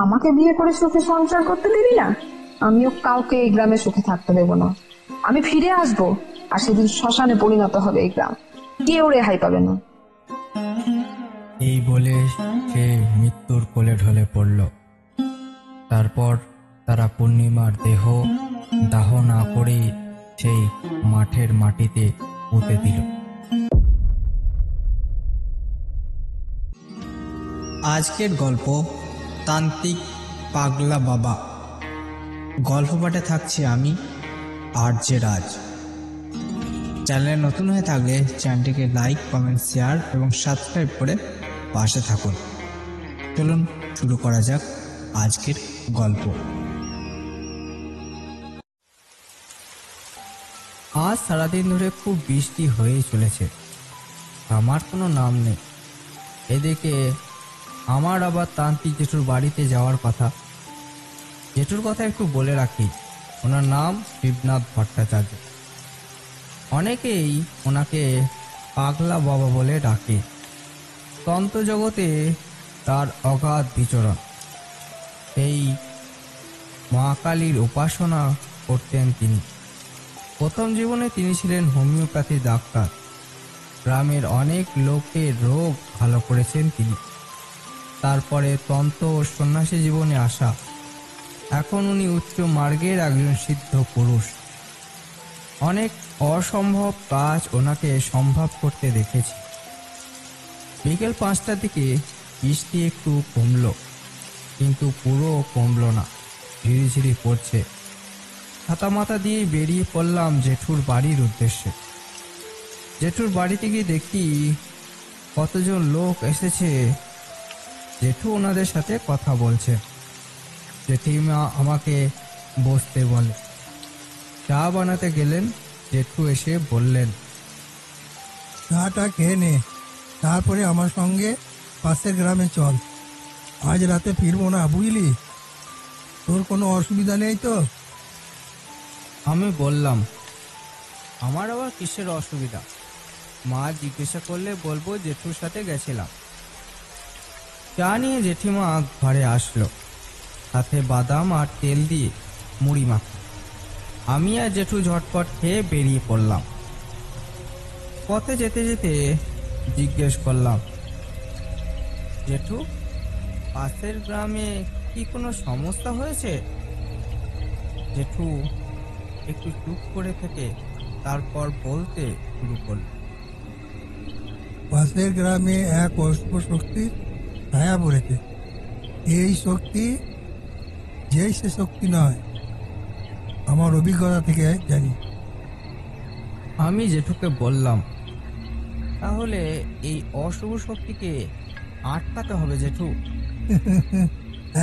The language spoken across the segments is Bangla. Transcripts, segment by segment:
আমাকে বিয়ে করে সুখে সংসার করতে দিবি না, আমিও কাউকে এই গ্রামে সুখে থাকতে দেবো না। আমি ফিরে আসবো, আর সেদিন শ্মশানে পরিণত হবে এই গ্রাম, কেউ রেহাই পাবে না। এই বলে সে মৃত্যুর কোলে ঢলে পড়ল। তারপর তারা পূর্ণিমার দেহ দাহ না করে সেই মাঠের মাটিতে পুঁতে দিল। আজকের গল্প তান্ত্রিক পাগলা বাবা। গল্প পাঠে থাকছি আমি আরজে রাজ। চ্যানেলে নতুন হয়ে থাকলে চ্যানেলটিকে লাইক, কমেন্ট, শেয়ার এবং সাবস্ক্রাইব করে পাশে থাকুন। চলুন শুরু করা যাক আজকের গল্প। আজ সারাদিন ধরে খুব বৃষ্টি হয়েই চলেছে, আমার কোনো নাম নেই। এদিকে আমার আবার তান্ত্রিক জেঠুর বাড়িতে যাওয়ার কথা। জেঠুর কথা একটু বলে রাখি, ওনার নাম শিবনাথ ভট্টাচার্য। অনেকেই ওনাকে পাগলা বাবা বলে ডাকে। তন্ত্র জগতে তার অগাধ বিচরণ। সেই মা কালীর উপাসনা করতেন তিনি। প্রথম জীবনে তিনি ছিলেন হোমিওপ্যাথি ডাক্তার। গ্রামের অনেক লোকের রোগ ভালো করেছেন তিনি। তারপরে তন্ত্র ও সন্ন্যাসী জীবনে আসা। এখন উনি উচ্চ মার্গের একজন সিদ্ধ পুরুষ। অনেক অসম্ভব কাজ ওনাকে সম্ভব করতে দেখেছি। বিকেল 5টার দিকে বৃষ্টি একটু কমলো, কিন্তু পুরো কমলো না, ঝিরিঝিরি পড়ছে। ছাতা মাথা দিয়ে বেরিয়ে পড়লাম জেঠুর বাড়ির উদ্দেশ্যে। জেঠুর বাড়িতে গিয়ে দেখি কতজন লোক এসেছে। জেঠু ওনাদের সাথে কথা বলছে। জেঠিমা আমাকে বসতে বলে। চা বানাতে গেলেন, জেঠু এসে বললেন, চাটা খেয়ে নে, তারপরে আমার সঙ্গে পাশের গ্রামে চল। আজ রাতে ফিরবো না, বুঝলি? তোর কোনো অসুবিধা নেই তো? আমি বললাম, আমার আবার কিসের অসুবিধা? মা জিজ্ঞাসা করলে বলবো জেঠুর সাথে গেছিলাম। চা নিয়ে জেঠিমা ঘরে আসলো, সাথে বাদাম আর তেল দিয়ে মুড়ি মাখা। আমি আর জেঠু ঝটপট খেয়ে বেরিয়ে পড়লাম। পথে যেতে যেতে জিজ্ঞেস করলাম, জেঠু, পাশের গ্রামে কি কোনো সমস্যা হয়েছে? জেঠু একটু চুপ করে থেকে তারপর বলতে শুরু করল, পাশের গ্রামে এক অশুভ শক্তির ছায়া পড়েছে। এই শক্তি যেই সে শক্তি নয়, আমার অভিজ্ঞতা থেকে জানি। আমি জেঠুকে বললাম, তাহলে এই অশুভ শক্তিকে আটকাতে হবে জেঠু।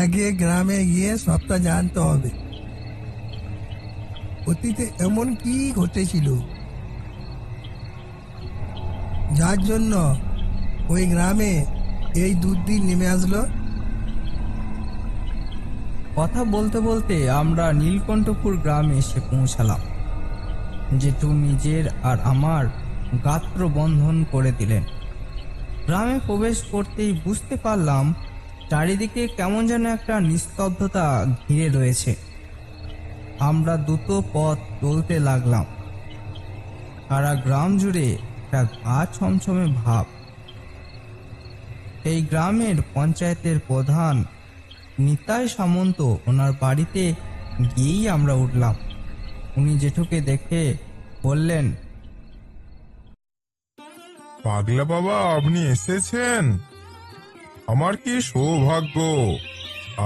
আগে গ্রামে গিয়ে সবটা জানতে হবে। অতীতে এমন কি ঘটেছিল যার জন্য ওই গ্রামে এই দুর্দিন নেমে আসলো? কথা বলতে বলতে আমরা নীলকণ্ঠপুর গ্রামে এসে পৌঁছালাম। জেঠু নিজের আর আমার গাত্র বন্ধন করে দিলেন। গ্রামে প্রবেশ করতেই বুঝতে পারলাম চারিদিকে কেমন যেন একটা নিস্তব্ধতা ঘিরে রয়েছে। আমরা দ্রুত পথ চলতে লাগলাম। সারা গ্রাম জুড়ে একটা গা ছমছমে ভাব। এই গ্রামের পঞ্চায়েতের প্রধান নিতাই সামন্ত, ওনার বাড়িতে গিয়েই আমরা উঠলাম। উনি জেঠুকে দেখে বললেন, পাগলা বাবা, আপনি এসেছেন? আমার কি সৌভাগ্য!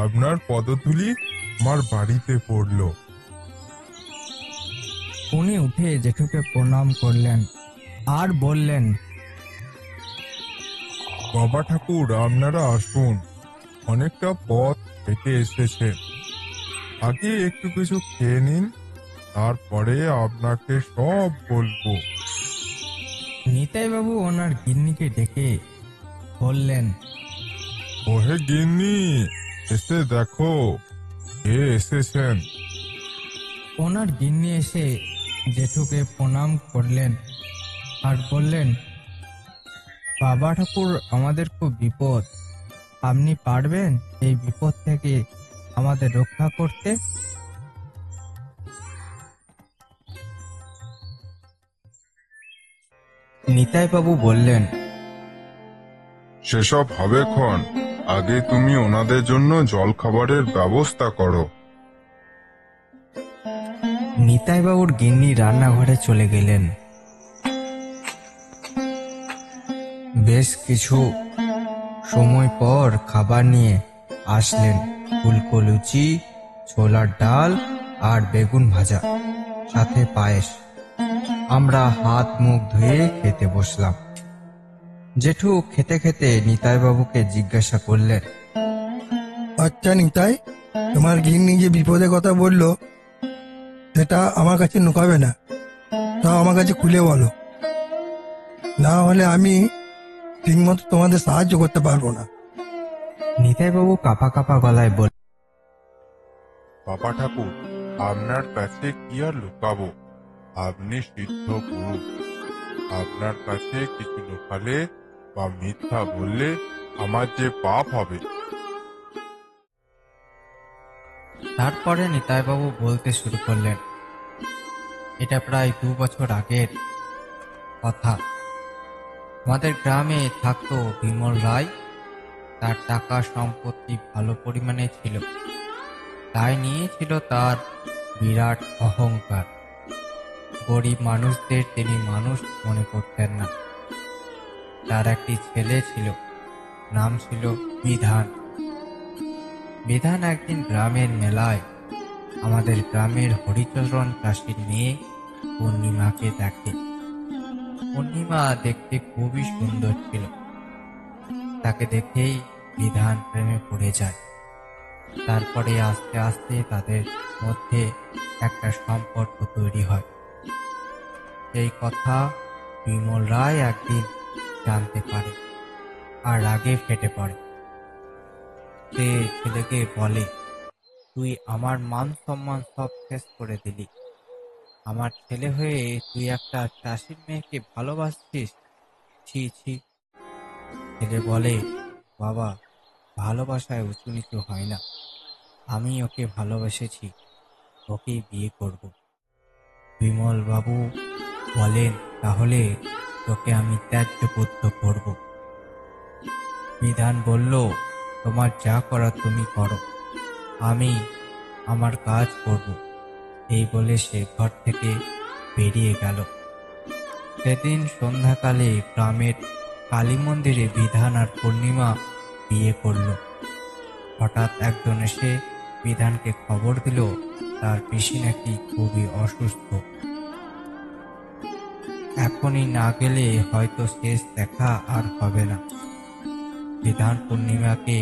আপনার পদধূলি আমার বাড়িতে পড়ল। উনি উঠে জেঠুকে প্রণাম করলেন আর বললেন, বাবা ঠাকুর, আপনারা আসুন, অনেকটা পথ হেঁটে এসেছেন। আগে একটু কিছু খেয়ে নিন, তারপরে আপনাকে সব বলবো। নিতাই বাবু ওনার গিন্নিকে ডেকে বললেন, ওহে গিন্নি, এসে দেখো কে এসেছেন। ওনার গিন্নি এসে জেঠুকে প্রণাম করলেন আর বললেন, বাবা ঠাকুর, আমাদের খুব বিপদ। আপনি পারবেন এই বিপদ থেকে আমাদের রক্ষা করতে? নিতাই বাবু বললেন, সেসব হবে ক্ষণ, আগে তুমি ওনাদের জন্য জলখাবারের ব্যবস্থা করো। নিতাই বাবুর গিন্নি রান্নাঘরে চলে গেলেন। বেশ কিছু সময় পর খাবার নিয়ে আসলেন ফুলকো লুচি, ছোলার ডাল আর বেগুন ভাজা, সাথে পায়েস। আমরা হাত মুখ ধুয়ে খেতে বসলাম। জেঠু খেতে খেতে নিতাই বাবুকে জিজ্ঞাসা করলেন, আচ্ছা নিতাই, তোমার গিন্নি যে বিপদের কথা বললো সেটা আমার কাছে লুকাবে না, তাও আমার কাছে খুলে বলো, না হলে আমি ঠিকমতো তোমাদের সাহায্য করতে পারবো না। নিতাই বাবু কাঁপা কাঁপা গলায় বললেন, বাবা ঠাকুর, আপনার কাছে কি আর লুকাবো, আপনি সিদ্ধ গুরু। আপনার কাছে কিছু লুকালে বা মিথ্যা বললে আমার যে পাপ হবে। তারপরে নিতাই বাবু বলতে শুরু করলেন, এটা প্রায় 2 বছর আগের কথা। আমাদের গ্রামে থাকতো বিমল রায়। তার টাকা সম্পত্তি ভালো পরিমাণে ছিল, তাই নিয়েছিল তার বিরাট অহংকার। গরিব মানুষদের তিনি মানুষ মনে করতেন না। তার একটি ছেলে ছিল, নাম ছিল বিধান। বিধান একদিন গ্রামের মেলায় আমাদের গ্রামের হরিচরণ চাষির মেয়ে পূর্ণিমাকে দেখে। পূর্ণিমা দেখতে খুবই সুন্দর ছিল। তাকে দেখেই বিধান প্রেমে পড়ে যায়। তারপরে আস্তে আস্তে তাদের মধ্যে একটা সম্পর্ক তৈরি হয়। এই কথা বিমল রায় একদিন জানতে পারে আর রাগে ফেটে পড়ে। সে ছেলেকে বলে, তুই আমার মান সম্মান সব শেষ করে দিলি। আমার ছেলে হয়ে তুই একটা চাষির মেয়েকে ভালোবাসছিস? ছি ছি। ছেলে বলে, বাবা, ভালোবাসায় উঁচু নিচু হয় না। আমি ওকে ভালোবেসেছি, ওকেই বিয়ে করব। বিমল বাবু বলেন, তাহলে তোকে আমি ত্যায্য পুত্র করব। বিধান বলল, তোমার যা করার তুমি করো, আমি আমার কাজ করব। এই বলে সে ঘর থেকে বেরিয়ে গেল। সেদিন সন্ধ্যাকালে গ্রামের কালী মন্দিরে বিধান আর পূর্ণিমা বিয়ে করল। হঠাৎ একজন এসে বিধানকে খবর দিল তার পিসি নাকি খুবই অসুস্থ। এখনই না গেলে হয়তো শেষ দেখা আর হবে না। বিধান পূর্ণিমাকে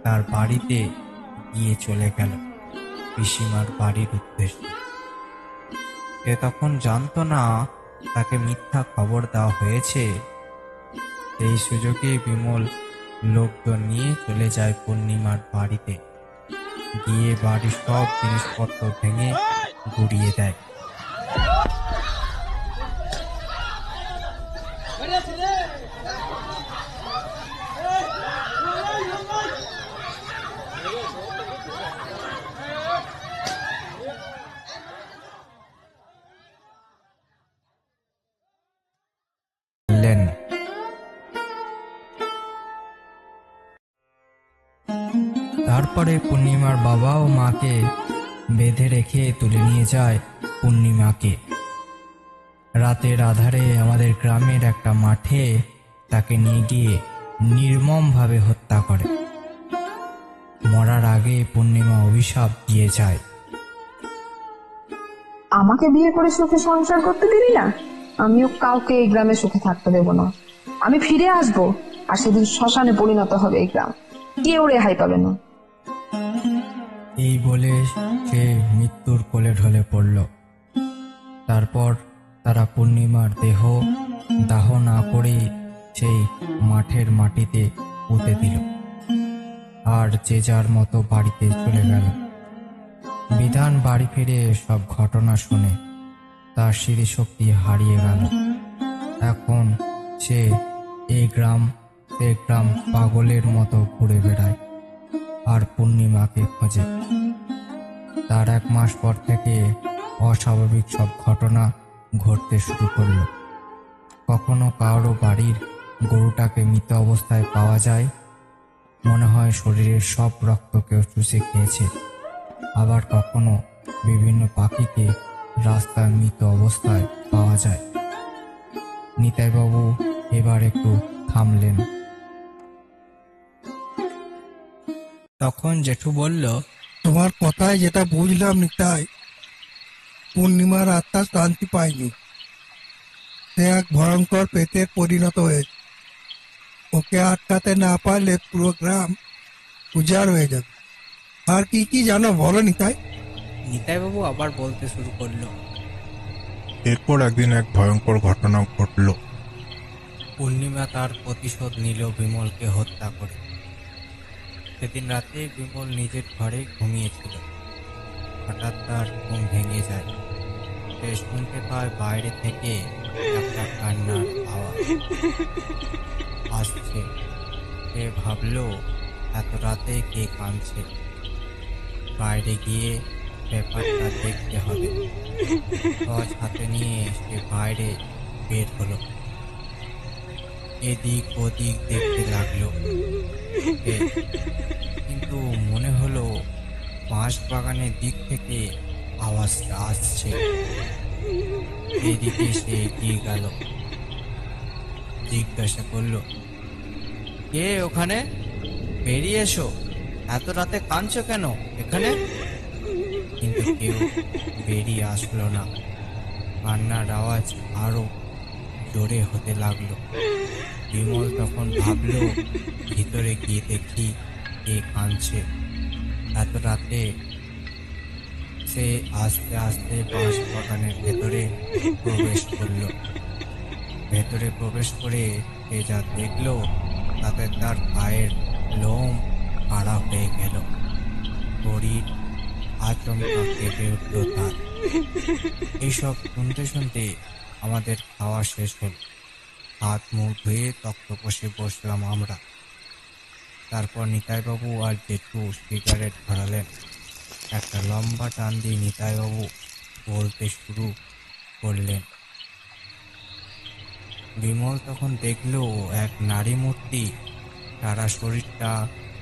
তার বাড়িতে গিয়ে চলে গেল পিসিমার বাড়ির উদ্দেশ্যে। সে তখন জানতো না তাকে মিথ্যা খবর দেওয়া হয়েছে। এই সুযোগে বিমল লোকজন নিয়ে চলে যায় পূর্ণিমার বাড়িতে। গিয়ে বাড়ির সব জিনিসপত্র ভেঙে গুড়িয়ে দেয়। বললেন, তারপরে পূর্ণিমার বাবা ও মাকে বেঁধে রেখে তুলে নিয়ে যায় পূর্ণিমাকে। রাতের আধারে আমাদের গ্রামের একটা মাঠে তাকে নিয়ে গিয়ে নির্মমভাবে হত্যা করে। মরার আগে পূর্ণিমা অভিশাপ দিয়ে যায়, আমাকে বিয়ে করে সুখে সংসার করতে দিবি না, আমিও কাউকে এই গ্রামে সুখে থাকতে দেবো না। আমি ফিরে আসবো, আর সেদিন শ্মশানে পরিণত হবে এই গ্রাম, কেউ রেহাই পাবে না। এই বলে সে মৃত্যুর কোলে ঢলে পড়ল। তারপর তারা পূর্ণিমার দেহ দাহ না করে সেই মাঠের মাটিতে পুঁতে দিল, আর যে যার মতো বাড়িতে চলে গেল। বিধান বাড়ি ফিরে সব ঘটনা শুনে তার স্মৃতিশক্তি হারিয়ে গেল। এখন সে এই গ্রাম সে গ্রাম পাগলের মতো ঘুরে বেড়ায় আর পূর্ণিমাকে খোঁজে। তার 1 মাস পর থেকে অস্বাভাবিক সব ঘটনা ঘটতে শুরু করলো। কখনো কারো বাড়ির গরুটাকে মৃত অবস্থায় পাওয়া যায়, মনে হয় শরীরের সব রক্ত কেউ চুষে খেয়েছে। আবার কখনো বিভিন্ন পাখিকে রাস্তায় মৃত অবস্থায় পাওয়া যায়। নিতাইবাবু এবার একটু থামলেন। তখন জেঠু বলল, তোমার কথায় যেটা বুঝলাম নিতাই, পূর্ণিমার আত্মা শান্তি পায়নি, সে এক ভয়ঙ্কর পেটের পরিণত হয়েছে। ওকে আটকাতে না পারলে পুরো গ্রাম উজাড় হয়ে যাবে। আর কি কি জানো বলো নিতাই। নিতাইবাবু আবার বলতে শুরু করলো। এরপর একদিন এক ভয়ঙ্কর ঘটনা ঘটল। পূর্ণিমা তার প্রতিশোধ নিল বিমলকে হত্যা করে। সেদিন রাতে বিমল নিজের ঘরে ঘুমিয়েছিল। হঠাৎ তার ঘুম ভেঙে যায়। সে শুনতে পায় বাইরে থেকে একটা কান্নার আওয়াজ আসছে। সে ভাবল এত রাতে কে কাঁদছে, বাইরে গিয়ে ব্যাপারটা দেখতে হবে। টর্চ হাতে নিয়ে সে বাইরে বের হলো। এদিক ওদিক দেখতে লাগলো, কিন্তু মনে হলো বাঁশ বাগানের দিক থেকে আওয়াজটা আসছে। এদিকে সে এগিয়ে গেল, জিজ্ঞাসা করলো, কে ওখানে? বেরিয়ে এসো, এত রাতে কাঁদছো কেন এখানে? কিন্তু কেউ বেরিয়ে আসলো না। কান্নার আওয়াজ আরো জোরে হতে লাগলো। বিমল তখন ভাবলো ভিতরে গিয়ে দেখি কে কাঁদছে। এত রাতে সে আস্তে আস্তে বাঁশ বাগানের ভেতরে প্রবেশ করলো। ভেতরে প্রবেশ করে সে যা দেখলো তাতে তার গায়ের লোম খাড়া হয়ে গেল। শরীর আচমকা কেঁপে উঠল তার। এইসব শুনতে শুনতে আমাদের খাওয়া শেষ হল। হাত মুখ ধুয়ে তক্তপোষে বসলাম আমরা। তারপর নিতাইবাবু আর জেঠু সিগারেট ধরালেন। একটা লম্বা টান দিয়ে নিতাইবাবু বলতে শুরু করলেন। বিমল তখন দেখলো এক নারী মূর্তি, সারা শরীরটা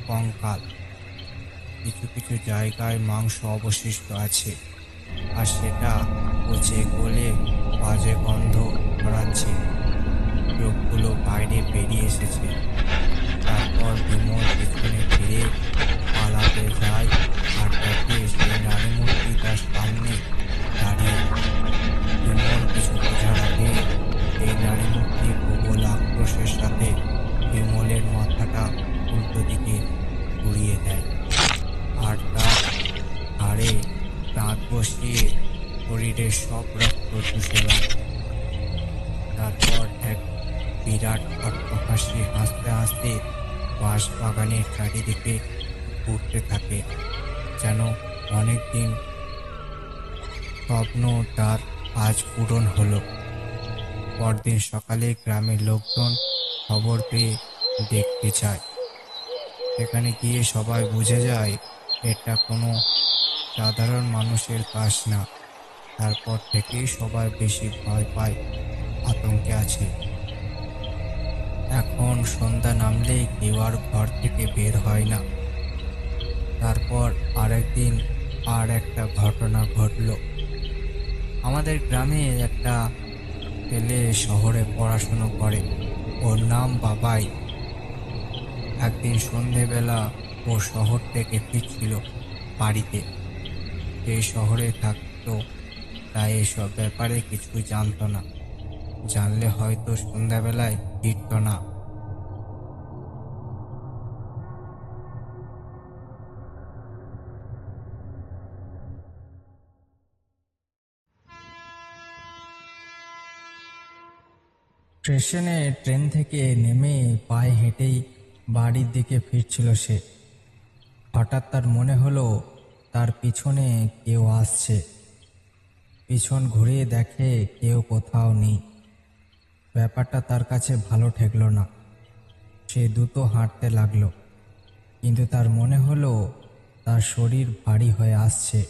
কঙ্কাল, কিছু কিছু জায়গায় মাংস অবশিষ্ট আছে, আর সেটা পচে গলে বাজে গন্ধ ছড়াচ্ছে। চোখগুলো বাইরে বেরিয়ে এসেছে। তারপর বিমল পিছনে ফিরে পালাতে যায় আর দেখে সেই নারী মূর্তি তার সামনে দাঁড়িয়ে। বিমল কিছু বোঝার আগে এই নারী মূর্তি প্রবল আক্রোশের সাথে বিমলের মাথাটা উল্টো দিকে ঘুরিয়ে দেয় আর তার ঘাড়ে দাঁত বসিয়ে শরীরের সব রক্ত চুষে নেয়। তারপর এক বিরাট হাসি হাসতে হাসতে বাঁশ বাগানের চারিদিকে ঘুরতে থাকে, যেন অনেকদিন স্বপ্ন তার আজ পূরণ হলো। পরদিন সকালে গ্রামের লোকজন খবর পেয়ে দেখতে যায়। সেখানে গিয়ে সবাই বুঝে যায় এটা কোনো সাধারণ মানুষের কাজ না। তারপর থেকেই সবাই বেশি ভয় পায়, আতঙ্কে আছে। এখন সন্ধ্যা নামলেই কেউ আর ঘর থেকে বের হয় না। তারপর আরেকদিন আর একটা ঘটনা ঘটলো। আমাদের গ্রামে একটা ছেলে শহরে পড়াশুনো করে, ওর নাম বাবাই। একদিন সন্ধেবেলা ও শহর থেকে ফিরছিল বাড়িতে। সে শহরে থাকতো, তাই এসব ব্যাপারে কিছু জানতো না। জানলে হয়তো সন্ধ্যাবেলায় ফিরত না। স্টেশনে ট্রেন থেকে নেমে পায়ে হেঁটেই বাড়ির দিকে ফিরছিল সে। হঠাৎ তার মনে হলো তার পিছনে কেউ আসছে। পিছন ঘুরিয়ে দেখে কেউ কোথাও নেই। ব্যাপারটা তার কাছে ভালো ঠেকলো না। সে দ্রুত হাঁটতে লাগলো, কিন্তু তার মনে হলো তার শরীর ভারী হয়ে আসছে,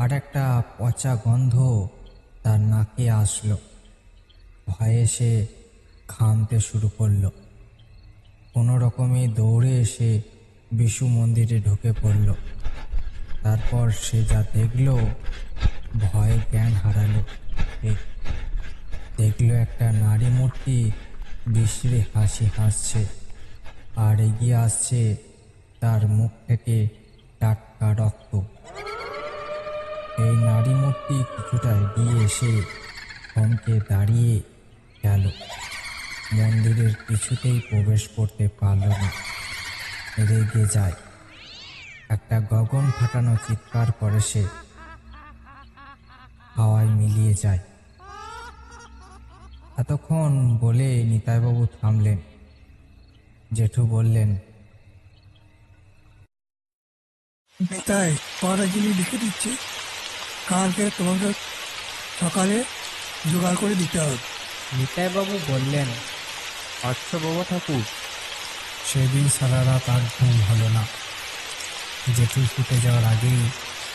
আর একটা পচা গন্ধ তার নাকে আসলো। ভয়ে সে ঘামতে শুরু করলো। কোনো রকমে দৌড়ে এসে বিশু মন্দিরে ঢুকে পড়ল। তারপর সে যা দেখলো, ভয়ে জ্ঞান হারালো। দেখলো একটা নারী মূর্তি বিশ্রী হাসি হাসছে, আর এগিয়ে আসছে তার মুখ থেকে টাটকা রক্ত। এই নারী মূর্তি কিছুটা এগিয়ে এসে থমকে দাঁড়িয়ে গেল। মন্দিরের কিছুতেই প্রবেশ করতে পারল না। রেগে যায়, একটা গগন ফাটানো চিৎকার করে সে হাওয়ায় মিলিয়ে যায়। এতক্ষণ বলে নিতাইবাবু থামলেন। জেঠু বললেন, নিতাই, পড়া জিনিস লিখে দিচ্ছি, কালকে তোমাকে সকালে জোগাড় করে দিতে হবে। নিতাইবাবু বললেন, আচ্ছা বাবা ঠাকুর। সেদিন সারা রাত আর ঘুম হলো না। জেঠু শুতে যাওয়ার আগেই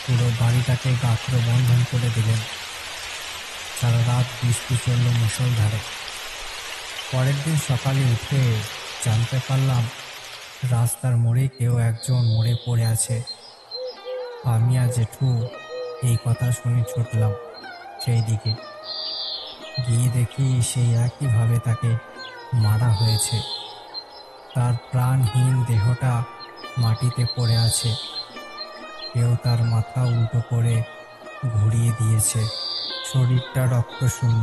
পুরো বাড়িটাকে গাত্র বন্ধন করে দিলেন। সারা রাত বৃষ্টি চলল মুষলধারে। পরের দিন সকালে উঠে জানতে পারলাম রাস্তার মোড়ে কেউ একজন মরে পড়ে আছে। আমি আর জেঠু এই কথা শুনে ছুটলাম সেই দিকে। গিয়ে দেখি সেই একইভাবে তাকে মারা হয়েছে। তার প্রাণহীন দেহটা মাটিতে পড়ে আছে। কেউ তার মাথা উল্টো করে ঘুরিয়ে দিয়েছে। শরীরটা রক্তশূন্য।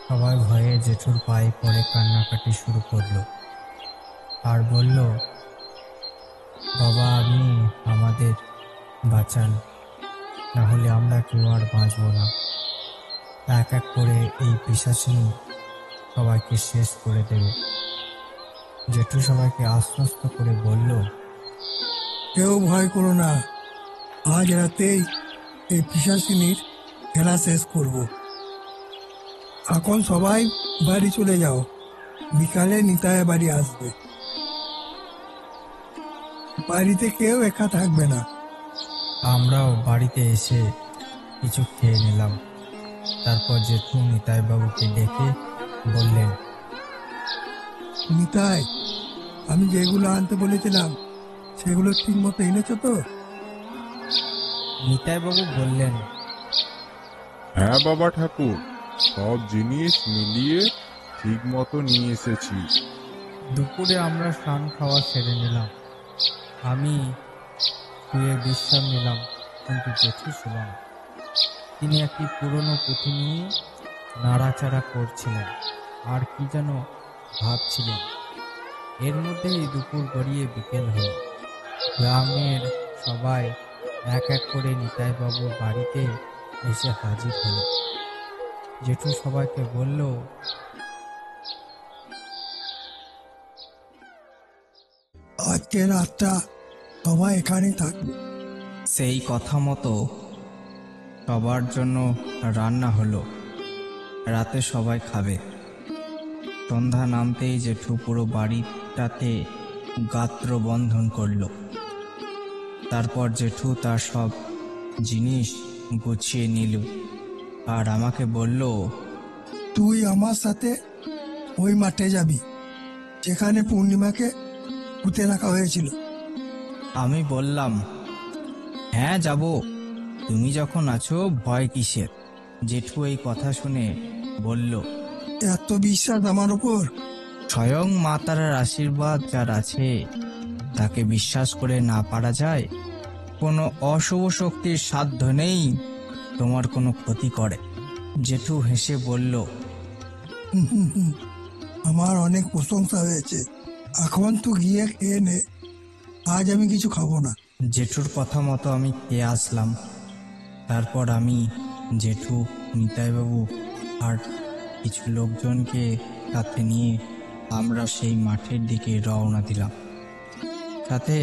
সবাই ভয়ে জেঠুর পায়ে পড়ে কান্নাকাটি শুরু করলো, আর বলল, বাবা, আপনি আমাদের বাঁচান, না হলে আমরা কেউ আর বাঁচব না। এক এক করে এই পিশাচিনী সবাইকে শেষ করে দেবে। জেঠু সবাইকে আশ্বস্ত করে বলল, কেউ ভয় করো না, আজ রাতেই এই পিশাচিনীর খেলা শেষ করব। এখন সবাই বাড়ি চলে যাও, বিকালে নিতাই বাড়ি আসবে। বাড়িতে কেউ একা থাকবে না। আমরাও বাড়িতে এসে কিছু খেয়ে নিলাম। তারপর জেঠু নিতাইবাবুকে ডেকে বললেন, নিতাই, আমি যেগুলো আনতে বলেছিলাম সেগুলো ঠিক মতো এনেছো তো? নিতাইবাবু বললেন, হ্যাঁ বাবা ঠাকুর, সব জিনিস মিলিয়ে ঠিক মতো নিয়ে এসেছি। দুপুরে আমরা স্নান খাওয়া সেরে নিলাম। আমি শুয়ে বিশ্রাম নিলাম, কিন্তু জেঠু ছিল না। তিনি একটি পুরনো পুঁথি নিয়ে নাড়াচাড়া করছিলেন, আর কি যেন ভাবছিলেন। এর মধ্যেই দুপুর গড়িয়ে বিকেল হল। গ্রামের সবাই এক এক করে নিতাইবাবুর বাড়িতে এসে হাজির হলো। জেঠু সবাইকে বলল, আজকে রাতটা সবাই এখানেই থাকবে। সেই কথা মতো সবার জন্য রান্না হলো। রাতে সবাই খাবে। সন্ধ্যা নামতেই জেঠু পুরো বাড়িটাতে গাত্র বন্ধন করলো। তারপর জেঠু তার সব জিনিস গুছিয়ে নিল, আর আমাকে বলল, তুই আমার সাথে ওই মাঠে যাবি যেখানে পূর্ণিমাকে পুঁতে রাখা হয়েছিল। আমি বললাম, হ্যাঁ যাব, তুমি যখন আছো ভয় কিসের? জেঠু এই কথা শুনে বলল, এত বিশ্বাস আমার উপর? স্বয়ং মা তারার আশীর্বাদ যার আছে তাকে বিশ্বাস করে না পারা যায়? কোনো অশুভ শক্তির সাধ্য নেই তোমার কোনো ক্ষতি করে। জেঠু হেসে বলল, আমার অনেক প্রশংসা হয়েছে, এখন তো গিয়ে খেয়ে নে, আজ আমি কিছু খাবো না। জেঠুর কথা মতো আমি খেয়ে আসলাম। তারপর আমি, জেঠু, নিতাইবাবু আর কিছু লোকজনকে সাথে নিয়ে আমরা সেই মাঠের দিকে রওনা দিলাম, সাথে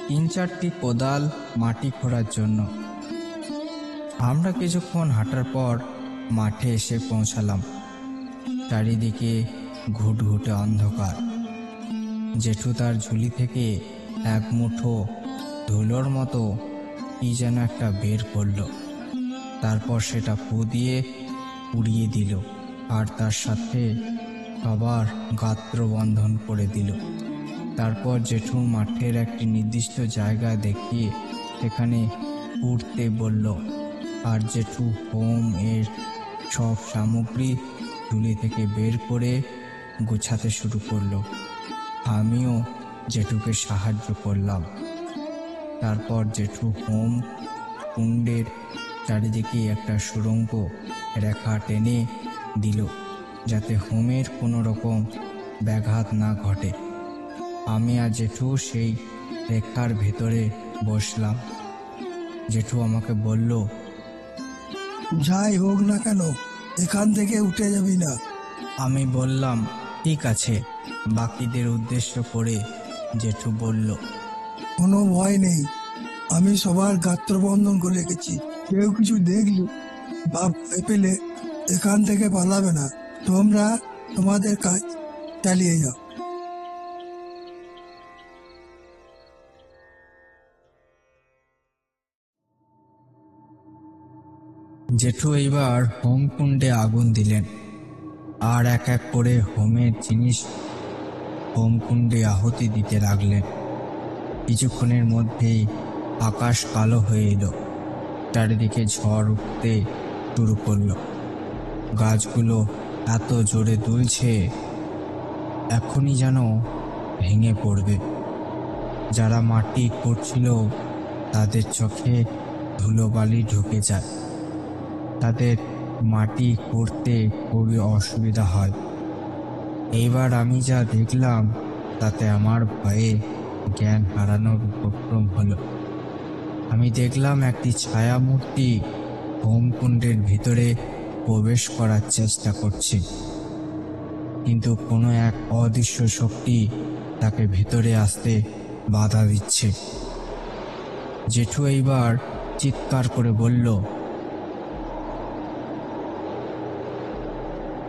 3-4টি কোদাল মাটি খোঁড়ার জন্য। আমরা কিছুক্ষণ হাঁটার পর মাঠে এসে পৌঁছালাম। চারিদিকে ঘুটঘুটে অন্ধকার। জেঠু তার ঝুলি থেকে এক মুঠো ধুলোর মতো কি যেন একটা বের করলো। তারপর সেটা ফু দিয়ে উড়িয়ে দিল আর তার সাথে সবার গাত্র বন্ধন করে দিল। তারপর জেঠু মাঠের একটি নির্দিষ্ট জায়গা দেখিয়ে সেখানে উঠতে বলল আর জেঠু হোম এর সব সামগ্রী ঝুলি থেকে বের করে গোছাতে শুরু করলো। আমিও জেঠুকে সাহায্য করলাম। তারপর জেঠু হোম কুণ্ডের চারিদিকে একটা সুড়ঙ্গ রেখা টেনে দিল যাতে হোমের কোনো রকম ব্যাঘাত না ঘটে। আমি আর জেঠু সেই রেখার ভেতরে বসলাম। জেঠু আমাকে বলল, যাই হোক না কেন এখান থেকে উঠে যাবি না। আমি বললাম ঠিক আছে। বাকিদের উদ্দেশ্য করে জেঠু বলল, কোনো ভয় নেই, আমি সবার গাত্র বন্ধন করে রেখেছি। কেউ কিছু দেখলি বা ভয় পেলে এখান থেকে পালাবে না। তোমরা তোমাদের কাজ চালিয়ে যাও। জেঠু এইবার হোম কুণ্ডে আগুন দিলেন আর এক এক করে হোমের জিনিস হোম কুণ্ডে আহুতি দিতে লাগলেন। কিছুক্ষণের মধ্যেই আকাশ কালো হয়ে এলো, চারিদিকে ঝড় উঠতে শুরু করলো। গাছগুলো এত জোরে দুলছে এখনই যেন ভেঙে পড়বে। যারা মাটি করছিল তাদের চোখে ধুলোবালি ঢুকে যায়, তাদের মাটি করতে খুবই অসুবিধা হয়। এইবার আমি যা দেখলাম তাতে আমার ভয়ে জ্ঞান হারানোর উপক্রম হলো। আমি দেখলাম একটি ছায়া মূর্তি হোমকুণ্ডের ভিতরে প্রবেশ করার চেষ্টা করছে, কিন্তু কোনো এক অদৃশ্য শক্তি তাকে ভিতরে আসতে বাধা দিচ্ছে। জেঠু এইবার চিৎকার করে বলল,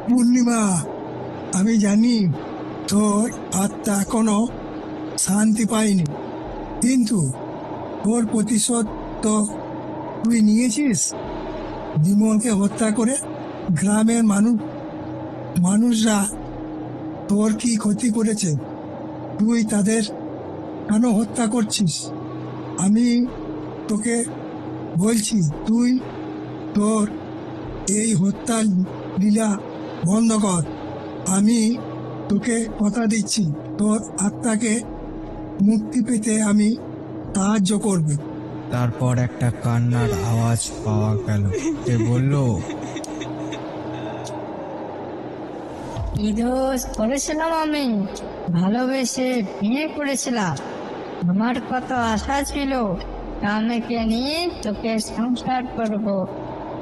পূর্ণিমা, আমি জানি তোর আত্মা এখনো শান্তি পায়নি, কিন্তু তোর প্রতিশোধ তো তুই নিয়েছিস। বিমলকে হত্যা করে গ্রামের মানুষরা তোর কি ক্ষতি করেছে? তুই তাদের কেন হত্যা করছিস? আমি তোকে বলছি, তুই তোর এই হত্যার লীলা বন্ধ কর। আমি তোকে কথা দিচ্ছি, তোর আত্মাকে মুক্তি পেতে আমি সাহায্য করব। তারপর একটা কান্নার আওয়াজ পাওয়া গেল। সে বলল, কি দোষ করেছিলাম আমি? ভালোবেসে বিয়ে করেছিলাম। আমার কত আশা ছিল আমাকে নিয়ে তোকে সংসার করব,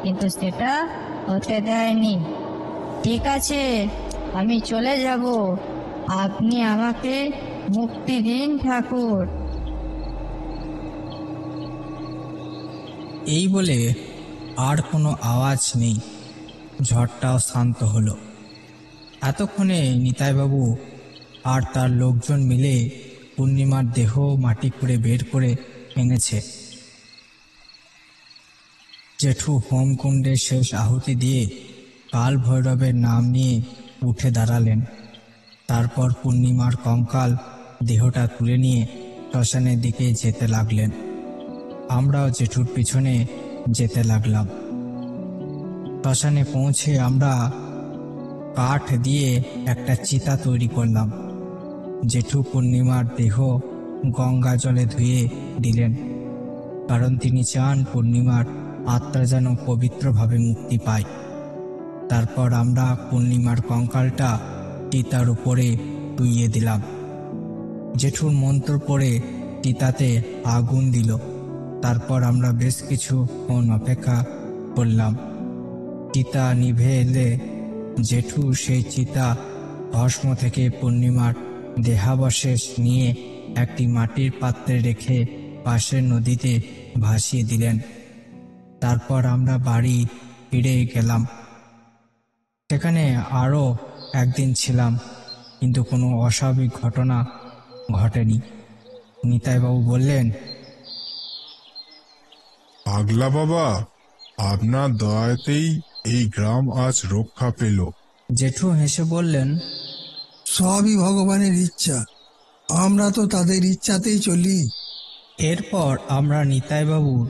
কিন্তু সেটা হতে দেয়নি। ঠিক আছে, আমি চলে যাব। আপনি আমাকে মুক্তি দিন ঠাকুর। এই বলে আর কোনো আওয়াজ নেই। ঝড়টাও শান্ত হলো। এতক্ষণে নিতাইবাবু আর তার লোকজন মিলে পূর্ণিমার দেহ মাটি খুঁড়ে বের করে এনেছে। জেঠু হোমকুণ্ডে শেষ আহুতি দিয়ে কাল ভৈরবের নাম নিয়ে উঠে দাঁড়ালেন। তারপর পূর্ণিমার কঙ্কাল দেহটা তুলে নিয়ে শ্মশানের দিকে যেতে লাগলেন। আমরাও জেঠুর পিছনে যেতে লাগলাম। শ্মশানে পৌঁছে আমরা কাঠ দিয়ে একটা চিতা তৈরি করলাম। জেঠু পূর্ণিমার দেহ গঙ্গা জলে ধুয়ে দিলেন, কারণ তিনি চান পূর্ণিমার আত্মা যেন পবিত্রভাবে মুক্তি পায়। তারপর আমরা পূর্ণিমার কঙ্কালটা চিতার উপরে টুইয়ে দিলাম। জেঠুর মন্ত্র পড়ে চিতাতে আগুন দিল। তারপর আমরা বেশ কিছুক্ষণ অপেক্ষা করলাম। চিতা নিভে এলে জেঠু সেই চিতা ভস্ম থেকে পূর্ণিমার দেহাবশেষ নিয়ে একটি মাটির পাত্রে রেখে পাশের নদীতে ভাসিয়ে দিলেন। তারপর আমরা বাড়ি ফিরে গেলাম। সেখানে আরও একদিন ছিলাম, কিন্তু কোনো অস্বাভাবিক ঘটনা ঘটেনি। নিতাইবাবু বললেন, পাগলা বাবা, আপনার দয়াতেই এই গ্রাম আজ রক্ষা পেল। জেঠু হেসে বললেন, সবই ভগবানের ইচ্ছা, আমরা তো তাদের ইচ্ছাতেই চলি। এরপর আমরা নিতাইবাবুর,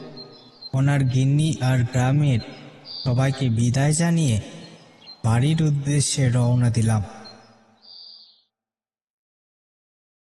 ওনার গিন্নি আর গ্রামের সবাইকে বিদায় জানিয়ে বাড়ির উদ্দেশ্যে রওনা দিলাম।